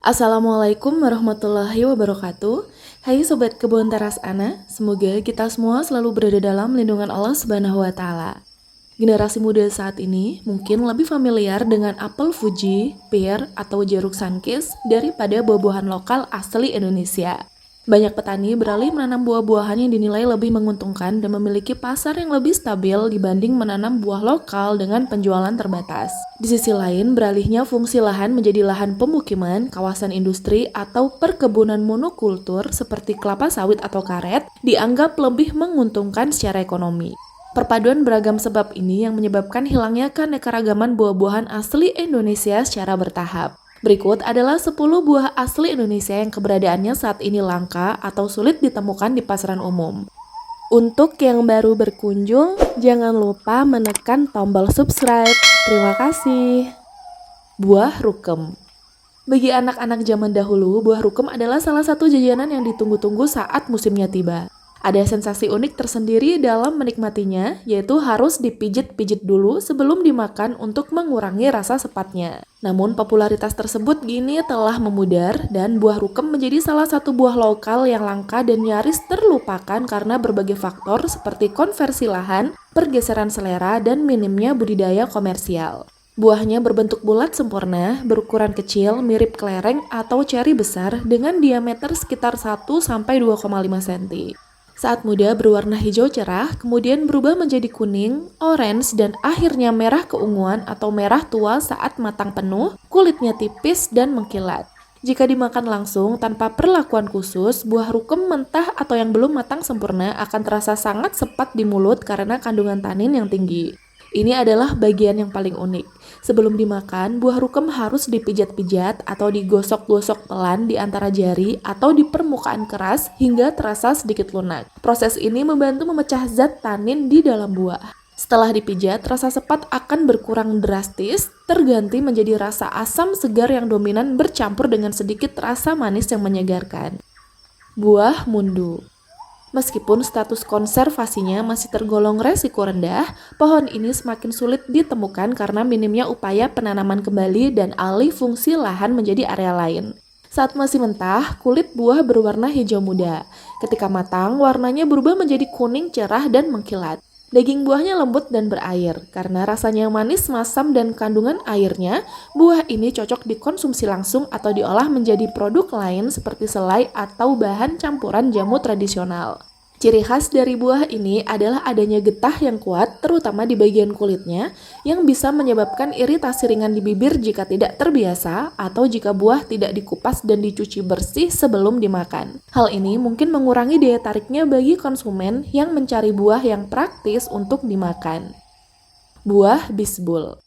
Assalamualaikum warahmatullahi wabarakatuh. Hai Sobat Kebun Teras Ana, semoga kita semua selalu berada dalam lindungan Allah Subhanahu wa Ta'ala. Generasi muda saat ini mungkin lebih familiar dengan apel Fuji, pear, atau jeruk sunkist daripada buah-buahan lokal asli Indonesia. Banyak petani beralih menanam buah-buahan yang dinilai lebih menguntungkan dan memiliki pasar yang lebih stabil dibanding menanam buah lokal dengan penjualan terbatas. Di sisi lain, beralihnya fungsi lahan menjadi lahan pemukiman, kawasan industri, atau perkebunan monokultur seperti kelapa sawit atau karet dianggap lebih menguntungkan secara ekonomi. Perpaduan beragam sebab ini yang menyebabkan hilangnya keanekaragaman buah-buahan asli Indonesia secara bertahap. Berikut adalah 10 buah asli Indonesia yang keberadaannya saat ini langka atau sulit ditemukan di pasaran umum. Untuk yang baru berkunjung, jangan lupa menekan tombol subscribe. Terima kasih. Buah rukem. Bagi anak-anak zaman dahulu, buah rukem adalah salah satu jajanan yang ditunggu-tunggu saat musimnya tiba. Ada sensasi unik tersendiri dalam menikmatinya, yaitu harus dipijit-pijit dulu sebelum dimakan untuk mengurangi rasa sepatnya. Namun popularitas tersebut kini telah memudar dan buah rukem menjadi salah satu buah lokal yang langka dan nyaris terlupakan karena berbagai faktor seperti konversi lahan, pergeseran selera, dan minimnya budidaya komersial. Buahnya berbentuk bulat sempurna, berukuran kecil, mirip kelereng atau ceri besar dengan diameter sekitar 1-2,5 cm. Saat muda berwarna hijau cerah, kemudian berubah menjadi kuning, orange, dan akhirnya merah keunguan atau merah tua saat matang penuh, kulitnya tipis dan mengkilat. Jika dimakan langsung tanpa perlakuan khusus, buah rukem mentah atau yang belum matang sempurna akan terasa sangat sepat di mulut karena kandungan tanin yang tinggi. Ini adalah bagian yang paling unik. Sebelum dimakan, buah rukem harus dipijat-pijat atau digosok-gosok pelan di antara jari atau di permukaan keras hingga terasa sedikit lunak. Proses ini membantu memecah zat tanin di dalam buah. Setelah dipijat, rasa sepat akan berkurang drastis, terganti menjadi rasa asam segar yang dominan bercampur dengan sedikit rasa manis yang menyegarkan. Buah mundu. Meskipun status konservasinya masih tergolong resiko rendah, pohon ini semakin sulit ditemukan karena minimnya upaya penanaman kembali dan alih fungsi lahan menjadi area lain. Saat masih mentah, kulit buah berwarna hijau muda. Ketika matang, warnanya berubah menjadi kuning cerah dan mengkilat. Daging buahnya lembut dan berair. Karena rasanya manis, masam, dan kandungan airnya, buah ini cocok dikonsumsi langsung atau diolah menjadi produk lain seperti selai atau bahan campuran jamu tradisional. Ciri khas dari buah ini adalah adanya getah yang kuat, terutama di bagian kulitnya, yang bisa menyebabkan iritasi ringan di bibir jika tidak terbiasa atau jika buah tidak dikupas dan dicuci bersih sebelum dimakan. Hal ini mungkin mengurangi daya tariknya bagi konsumen yang mencari buah yang praktis untuk dimakan. Buah bisbul.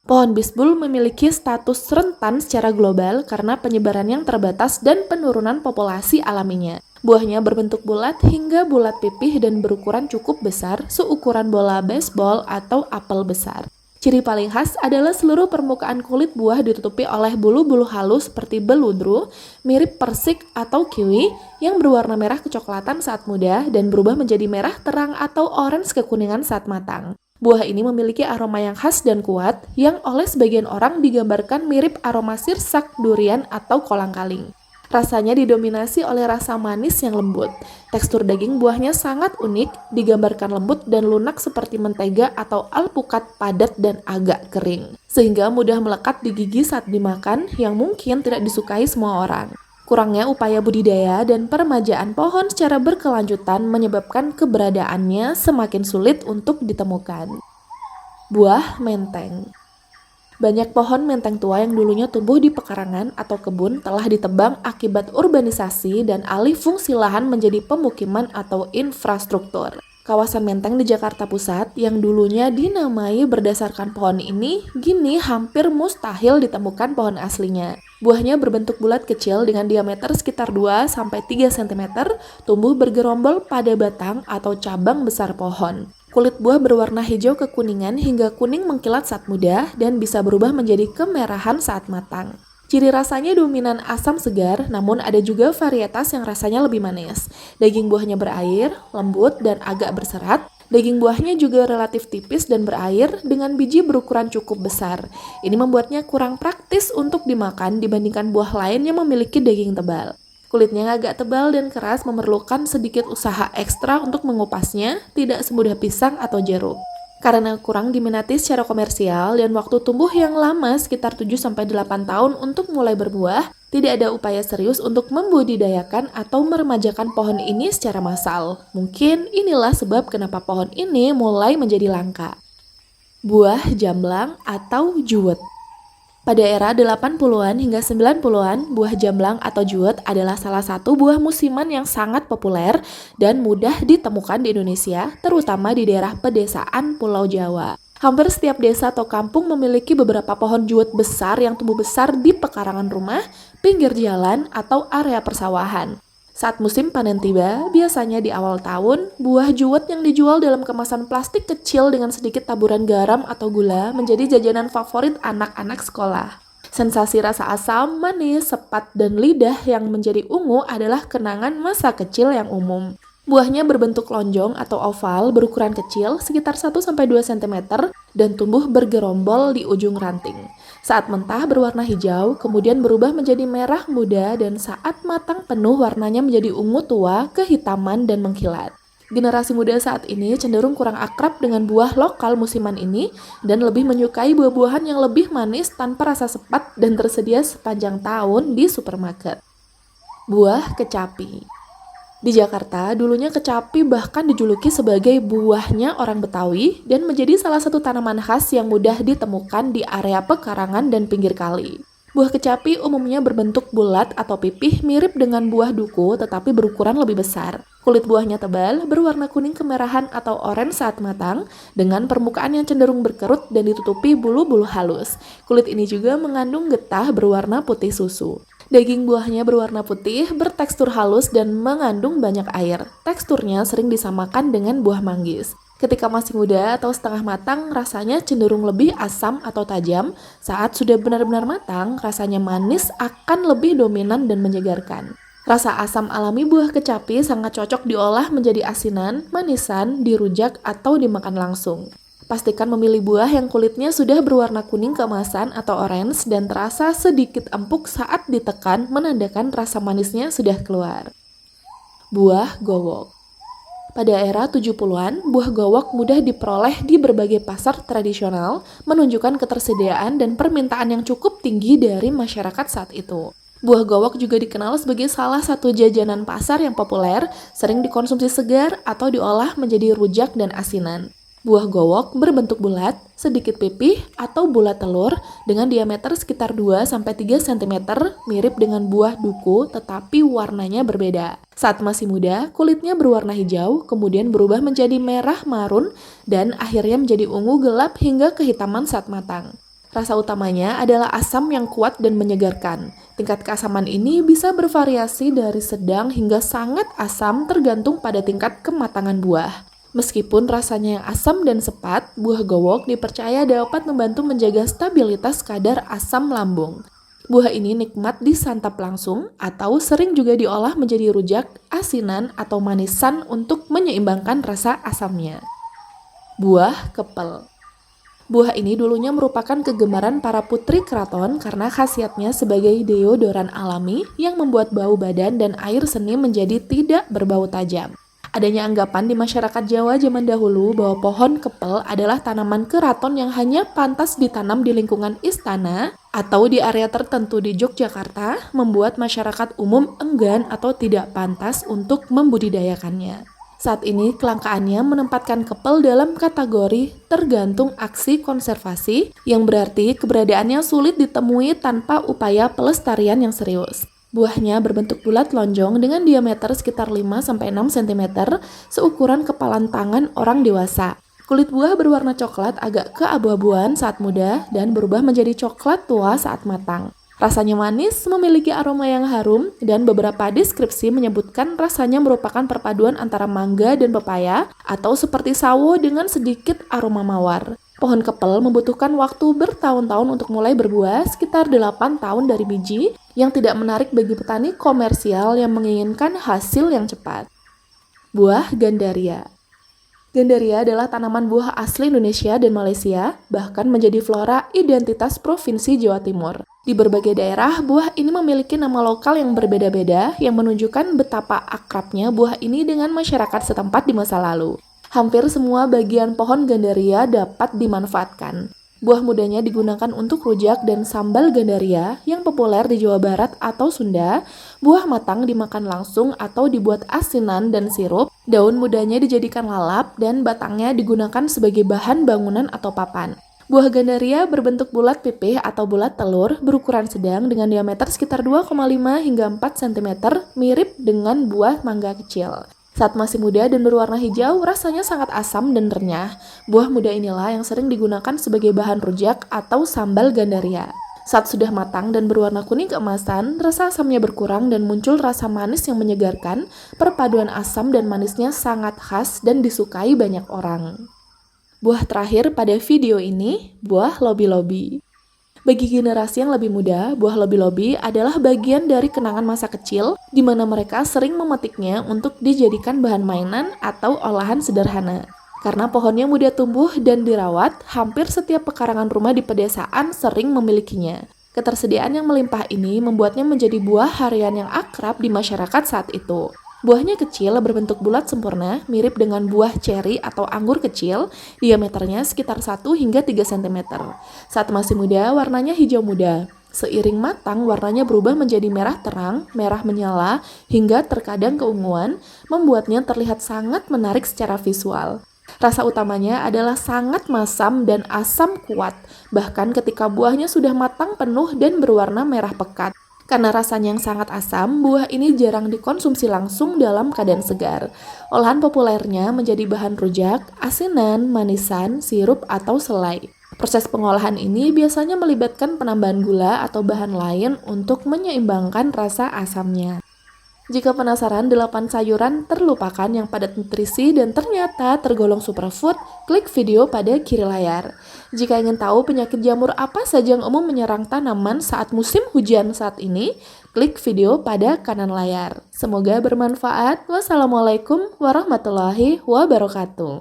Pohon bisbul memiliki status rentan secara global karena penyebaran yang terbatas dan penurunan populasi alaminya. Buahnya berbentuk bulat hingga bulat pipih dan berukuran cukup besar, seukuran bola baseball atau apel besar. Ciri paling khas adalah seluruh permukaan kulit buah ditutupi oleh bulu-bulu halus seperti beludru, mirip persik atau kiwi, yang berwarna merah kecoklatan saat muda dan berubah menjadi merah terang atau orange kekuningan saat matang. Buah ini memiliki aroma yang khas dan kuat, yang oleh sebagian orang digambarkan mirip aroma sirsak, durian, atau kolang-kaling. Rasanya didominasi oleh rasa manis yang lembut. Tekstur daging buahnya sangat unik, digambarkan lembut dan lunak seperti mentega atau alpukat padat dan agak kering, sehingga mudah melekat di gigi saat dimakan, yang mungkin tidak disukai semua orang. Kurangnya upaya budidaya dan peremajaan pohon secara berkelanjutan menyebabkan keberadaannya semakin sulit untuk ditemukan. Buah menteng. Banyak pohon menteng tua yang dulunya tumbuh di pekarangan atau kebun telah ditebang akibat urbanisasi dan alih fungsi lahan menjadi pemukiman atau infrastruktur. Kawasan Menteng di Jakarta Pusat yang dulunya dinamai berdasarkan pohon ini, kini hampir mustahil ditemukan pohon aslinya. Buahnya berbentuk bulat kecil dengan diameter sekitar 2-3 cm, tumbuh bergerombol pada batang atau cabang besar pohon. Kulit buah berwarna hijau kekuningan hingga kuning mengkilat saat muda dan bisa berubah menjadi kemerahan saat matang. Ciri rasanya dominan asam segar, namun ada juga varietas yang rasanya lebih manis. Daging buahnya berair, lembut, dan agak berserat, Daging buahnya juga relatif tipis dan berair dengan biji berukuran cukup besar. Ini membuatnya kurang praktis untuk dimakan dibandingkan buah lain yang memiliki daging tebal. Kulitnya agak tebal dan keras memerlukan sedikit usaha ekstra untuk mengupasnya, tidak semudah pisang atau jeruk. Karena kurang diminati secara komersial dan waktu tumbuh yang lama sekitar 7-8 tahun untuk mulai berbuah, tidak ada upaya serius untuk membudidayakan atau meremajakan pohon ini secara massal. Mungkin inilah sebab kenapa pohon ini mulai menjadi langka. Buah jamblang atau juwet. Pada era 80-an hingga 90-an, buah jamblang atau juwet adalah salah satu buah musiman yang sangat populer dan mudah ditemukan di Indonesia, terutama di daerah pedesaan Pulau Jawa. Hampir setiap desa atau kampung memiliki beberapa pohon juwet besar yang tumbuh besar di pekarangan rumah, pinggir jalan, atau area persawahan. Saat musim panen tiba, biasanya di awal tahun, buah juwet yang dijual dalam kemasan plastik kecil dengan sedikit taburan garam atau gula menjadi jajanan favorit anak-anak sekolah. Sensasi rasa asam, manis, sepat, dan lidah yang menjadi ungu adalah kenangan masa kecil yang umum. Buahnya berbentuk lonjong atau oval berukuran kecil sekitar 1-2 cm dan tumbuh bergerombol di ujung ranting. Saat mentah berwarna hijau, kemudian berubah menjadi merah muda dan saat matang penuh warnanya menjadi ungu tua, kehitaman, dan mengkilat. Generasi muda saat ini cenderung kurang akrab dengan buah lokal musiman ini dan lebih menyukai buah-buahan yang lebih manis tanpa rasa sepat dan tersedia sepanjang tahun di supermarket. Buah kecapi. Di Jakarta, dulunya kecapi bahkan dijuluki sebagai buahnya orang Betawi dan menjadi salah satu tanaman khas yang mudah ditemukan di area pekarangan dan pinggir kali. Buah kecapi umumnya berbentuk bulat atau pipih mirip dengan buah duku tetapi berukuran lebih besar. Kulit buahnya tebal, berwarna kuning kemerahan atau oranye saat matang, dengan permukaan yang cenderung berkerut dan ditutupi bulu-bulu halus. Kulit ini juga mengandung getah berwarna putih susu. Daging buahnya berwarna putih, bertekstur halus, dan mengandung banyak air. Teksturnya sering disamakan dengan buah manggis. Ketika masih muda atau setengah matang, rasanya cenderung lebih asam atau tajam. Saat sudah benar-benar matang, rasanya manis akan lebih dominan dan menyegarkan. Rasa asam alami buah kecapi sangat cocok diolah menjadi asinan, manisan, dirujak, atau dimakan langsung. Pastikan memilih buah yang kulitnya sudah berwarna kuning keemasan atau orange dan terasa sedikit empuk saat ditekan, menandakan rasa manisnya sudah keluar. Buah gowok. Pada era 70-an, buah gowok mudah diperoleh di berbagai pasar tradisional, menunjukkan ketersediaan dan permintaan yang cukup tinggi dari masyarakat saat itu. Buah gowok juga dikenal sebagai salah satu jajanan pasar yang populer, sering dikonsumsi segar atau diolah menjadi rujak dan asinan. Buah gowok berbentuk bulat, sedikit pipih atau bulat telur dengan diameter sekitar 2-3 cm, mirip dengan buah duku tetapi warnanya berbeda. Saat masih muda, kulitnya berwarna hijau, kemudian berubah menjadi merah marun dan akhirnya menjadi ungu gelap hingga kehitaman saat matang. Rasa utamanya adalah asam yang kuat dan menyegarkan. Tingkat keasaman ini bisa bervariasi dari sedang hingga sangat asam tergantung pada tingkat kematangan buah. Meskipun rasanya yang asam dan sepat, buah gowok dipercaya dapat membantu menjaga stabilitas kadar asam lambung. Buah ini nikmat disantap langsung atau sering juga diolah menjadi rujak, asinan, atau manisan untuk menyeimbangkan rasa asamnya. Buah kepel. Buah ini dulunya merupakan kegemaran para putri keraton karena khasiatnya sebagai deodoran alami yang membuat bau badan dan air seni menjadi tidak berbau tajam. Adanya anggapan di masyarakat Jawa zaman dahulu bahwa pohon kepel adalah tanaman keraton yang hanya pantas ditanam di lingkungan istana atau di area tertentu di Yogyakarta, membuat masyarakat umum enggan atau tidak pantas untuk membudidayakannya. Saat ini kelangkaannya menempatkan kepel dalam kategori tergantung aksi konservasi, yang berarti keberadaannya sulit ditemui tanpa upaya pelestarian yang serius. Buahnya berbentuk bulat lonjong dengan diameter sekitar 5-6 cm, seukuran kepalan tangan orang dewasa. Kulit buah berwarna coklat agak keabu-abuan saat muda dan berubah menjadi coklat tua saat matang. Rasanya manis, memiliki aroma yang harum, dan beberapa deskripsi menyebutkan rasanya merupakan perpaduan antara mangga dan pepaya, atau seperti sawo dengan sedikit aroma mawar. Pohon kepel membutuhkan waktu bertahun-tahun untuk mulai berbuah, sekitar 8 tahun dari biji, yang tidak menarik bagi petani komersial yang menginginkan hasil yang cepat. Buah gandaria. Gandaria adalah tanaman buah asli Indonesia dan Malaysia, bahkan menjadi flora identitas Provinsi Jawa Timur. Di berbagai daerah, buah ini memiliki nama lokal yang berbeda-beda yang menunjukkan betapa akrabnya buah ini dengan masyarakat setempat di masa lalu. Hampir semua bagian pohon Gandaria dapat dimanfaatkan. Buah mudanya digunakan untuk rujak dan sambal Gandaria yang populer di Jawa Barat atau Sunda. Buah matang dimakan langsung atau dibuat asinan dan sirup. Daun mudanya dijadikan lalap dan batangnya digunakan sebagai bahan bangunan atau papan. Buah Gandaria berbentuk bulat pipih atau bulat telur berukuran sedang dengan diameter sekitar 2,5 hingga 4 cm, mirip dengan buah mangga kecil. Saat masih muda dan berwarna hijau, rasanya sangat asam dan renyah. Buah muda inilah yang sering digunakan sebagai bahan rujak atau sambal Gandaria. Saat sudah matang dan berwarna kuning keemasan, rasa asamnya berkurang dan muncul rasa manis yang menyegarkan. Perpaduan asam dan manisnya sangat khas dan disukai banyak orang. Buah terakhir pada video ini, buah lobi-lobi. Bagi generasi yang lebih muda, buah lobi-lobi adalah bagian dari kenangan masa kecil di mana mereka sering memetiknya untuk dijadikan bahan mainan atau olahan sederhana. Karena pohonnya mudah tumbuh dan dirawat, hampir setiap pekarangan rumah di pedesaan sering memilikinya. Ketersediaan yang melimpah ini membuatnya menjadi buah harian yang akrab di masyarakat saat itu. Buahnya kecil, berbentuk bulat sempurna, mirip dengan buah ceri atau anggur kecil, diameternya sekitar 1 hingga 3 cm. Saat masih muda, warnanya hijau muda. Seiring matang, warnanya berubah menjadi merah terang, merah menyala, hingga terkadang keunguan, membuatnya terlihat sangat menarik secara visual. Rasa utamanya adalah sangat masam dan asam kuat, bahkan ketika buahnya sudah matang penuh dan berwarna merah pekat. Karena rasanya yang sangat asam, buah ini jarang dikonsumsi langsung dalam keadaan segar. Olahan populernya menjadi bahan rujak, asinan, manisan, sirup, atau selai. Proses pengolahan ini biasanya melibatkan penambahan gula atau bahan lain untuk menyeimbangkan rasa asamnya. Jika penasaran 8 sayuran terlupakan yang padat nutrisi dan ternyata tergolong superfood, klik video pada kiri layar. Jika ingin tahu penyakit jamur apa saja yang umum menyerang tanaman saat musim hujan saat ini, klik video pada kanan layar. Semoga bermanfaat. Wassalamualaikum warahmatullahi wabarakatuh.